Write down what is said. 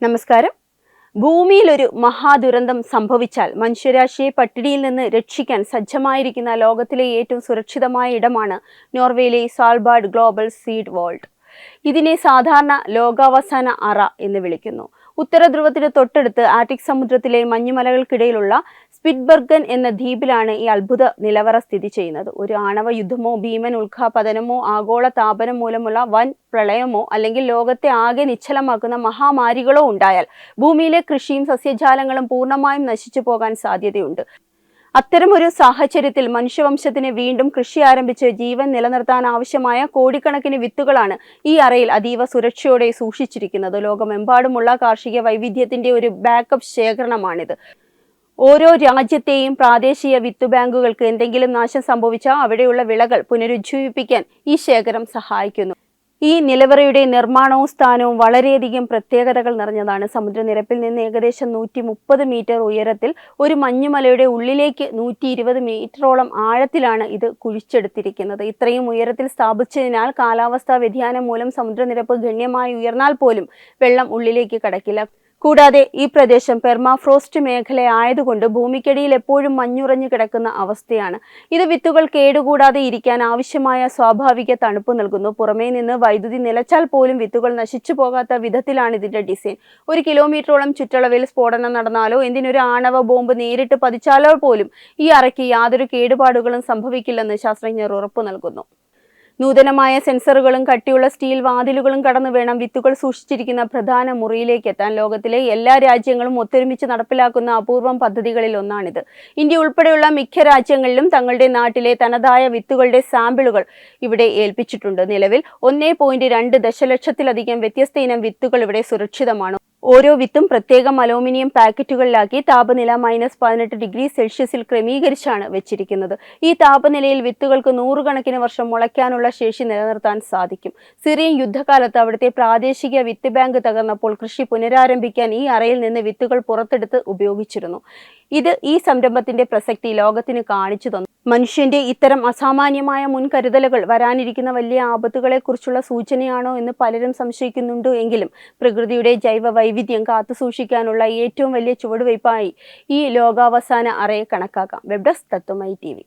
നമസ്കാരം. ഭൂമിയിൽ ഒരു മഹാദുരന്തം സംഭവിച്ചാൽ മനുഷ്യരാശിയെ പട്ടിണിയിൽ നിന്ന് രക്ഷിക്കാൻ സജ്ജമായിരിക്കുന്ന ലോകത്തിലെ ഏറ്റവും സുരക്ഷിതമായ ഇടമാണ് നോർവേയിലെ സ്വാൽബാർഡ് ഗ്ലോബൽ സീഡ് വേൾഡ്. ഇതിനെ സാധാരണ ലോകാവസാന അറ എന്ന് വിളിക്കുന്നു. ഉത്തരധ്രുവത്തിന് തൊട്ടടുത്ത് ആർട്ടിക് സമുദ്രത്തിലെ മഞ്ഞുമലകൾക്കിടയിലുള്ള സ്പിറ്റ്ബർഗൻ എന്ന ദ്വീപിലാണ് ഈ അത്ഭുത നിലവറ സ്ഥിതി ചെയ്യുന്നത്. ഒരു ആണവ യുദ്ധമോ ഭീമൻ ഉൽക്കാപതനമോ ആഗോള താപനം മൂലമുള്ള വൻ പ്രളയമോ അല്ലെങ്കിൽ ലോകത്തെ ആകെ നിശ്ചലമാക്കുന്ന മഹാമാരികളോ ഉണ്ടായാൽ ഭൂമിയിലെ കൃഷിയും സസ്യജാലങ്ങളും പൂർണ്ണമായും നശിച്ചു പോകാൻ സാധ്യതയുണ്ട്. അത്തരമൊരു സാഹചര്യത്തിൽ മനുഷ്യവംശത്തിന് വീണ്ടും കൃഷി ആരംഭിച്ച് ജീവൻ നിലനിർത്താൻ ആവശ്യമായ കോടിക്കണക്കിന് വിത്തുകളാണ് ഈ അറയിൽ അതീവ സുരക്ഷയോടെ സൂക്ഷിച്ചിരിക്കുന്നത്. ലോകമെമ്പാടുമുള്ള കാർഷിക വൈവിധ്യത്തിന്റെ ഒരു ബാക്കപ്പ് ശേഖരണമാണിത്. ഓരോ രാജ്യത്തെയും പ്രാദേശിക വിത്ത് ബാങ്കുകൾക്ക് എന്തെങ്കിലും നാശം സംഭവിച്ചാൽ അവിടെയുള്ള വിളകൾ പുനരുജ്ജീവിപ്പിക്കാൻ ഈ ശേഖരം സഹായിക്കുന്നു. ഈ നിലവറയുടെ നിർമ്മാണവും സ്ഥാനവും വളരെയധികം പ്രത്യേകതകൾ നിറഞ്ഞതാണ്. സമുദ്രനിരപ്പിൽ നിന്ന് ഏകദേശം 130 മീറ്റർ ഉയരത്തിൽ ഒരു മഞ്ഞുമലയുടെ ഉള്ളിലേക്ക് 120 മീറ്ററോളം ആഴത്തിലാണ് ഇത് കുഴിച്ചെടുത്തിരിക്കുന്നത്. ഇത്രയും ഉയരത്തിൽ സ്ഥാപിച്ചതിനാൽ കാലാവസ്ഥാ വ്യതിയാനം മൂലം സമുദ്രനിരപ്പ് ഗണ്യമായി ഉയർന്നാൽ പോലും വെള്ളം ഉള്ളിലേക്ക് കടക്കില്ല. കൂടാതെ ഈ പ്രദേശം പെർമാഫ്രോസ്റ്റ് മേഖലയായതുകൊണ്ട് ഭൂമിക്കടിയിൽ എപ്പോഴും മഞ്ഞുറഞ്ഞു കിടക്കുന്ന അവസ്ഥയാണ്. ഇത് വിത്തുകൾ കേടുകൂടാതെ ഇരിക്കാൻ ആവശ്യമായ സ്വാഭാവിക തണുപ്പ് നൽകുന്നു. പുറമേ നിന്ന് വൈദ്യുതി നിലച്ചാൽ പോലും വിത്തുകൾ നശിച്ചു പോകാത്ത വിധത്തിലാണ് ഇതിന്റെ ഡിസൈൻ. 1 കിലോമീറ്ററോളം ചുറ്റളവിൽ സ്ഫോടനം നടന്നാലോ എന്തിനൊരു ആണവ ബോംബ് നേരിട്ട് പതിച്ചാലോ പോലും ഈ അറയ്ക്ക് യാതൊരു കേടുപാടുകളും സംഭവിക്കില്ലെന്ന് ശാസ്ത്രജ്ഞർ ഉറപ്പു നൽകുന്നു. നൂതനമായ സെൻസറുകളും കട്ടിയുള്ള സ്റ്റീൽ വാതിലുകളും കടന്നു വേണം വിത്തുകൾ സൂക്ഷിച്ചിരിക്കുന്ന പ്രധാന മുറിയിലേക്ക് എത്താൻ. ലോകത്തിലെ എല്ലാ രാജ്യങ്ങളും ഒത്തൊരുമിച്ച് നടപ്പിലാക്കുന്ന അപൂർവം പദ്ധതികളിൽ ഒന്നാണിത്. ഇന്ത്യ ഉൾപ്പെടെയുള്ള മിക്ക രാജ്യങ്ങളിലും തങ്ങളുടെ നാട്ടിലെ തനതായ വിത്തുകളുടെ സാമ്പിളുകൾ ഇവിടെ ഏൽപ്പിച്ചിട്ടുണ്ട്. നിലവിൽ 1.2 ദശലക്ഷത്തിലധികം വ്യത്യസ്ത ഇനം വിത്തുകൾ ഇവിടെ സുരക്ഷിതമാണ്. ഓരോ വിത്തും പ്രത്യേകം അലൂമിനിയം പാക്കറ്റുകളിലാക്കി താപനില -18 ഡിഗ്രി സെൽഷ്യസിൽ ക്രമീകരിച്ചാണ് വെച്ചിരിക്കുന്നത്. ഈ താപനിലയിൽ വിത്തുകൾക്ക് 100 കണക്കിന് വർഷം മുളയ്ക്കാനുള്ള ശേഷി നിലനിർത്താൻ സാധിക്കും. സിറിയൻ യുദ്ധകാലത്ത് അവിടുത്തെ പ്രാദേശിക വിത്ത് ബാങ്ക് തകർന്നപ്പോൾ കൃഷി പുനരാരംഭിക്കാൻ ഈ അറയിൽ നിന്ന് വിത്തുകൾ പുറത്തെടുത്ത് ഉപയോഗിച്ചിരുന്നു. ഈ സംരംഭത്തിന്റെ പ്രസക്തി ലോകത്തിന് കാണിച്ചു തന്നു. മനുഷ്യന്റെ ഇത്തരം അസാമാന്യമായ മുൻകരുതലുകൾ വരാനിരിക്കുന്ന വലിയ ആപത്തുകളെക്കുറിച്ചുള്ള സൂചനയാണോ എന്ന് പലരും സംശയിക്കുന്നുണ്ട്. എങ്കിലും പ്രകൃതിയുടെ ജൈവ വൈവിധ്യം കാത്തുസൂക്ഷിക്കാനുള്ള ഏറ്റവും വലിയ ചുവടുവയ്പായി ഈ ലോകാവസാന അറയെ കണക്കാക്കാം. വെബ് ഡെസ്ക് തത്വമയി TV.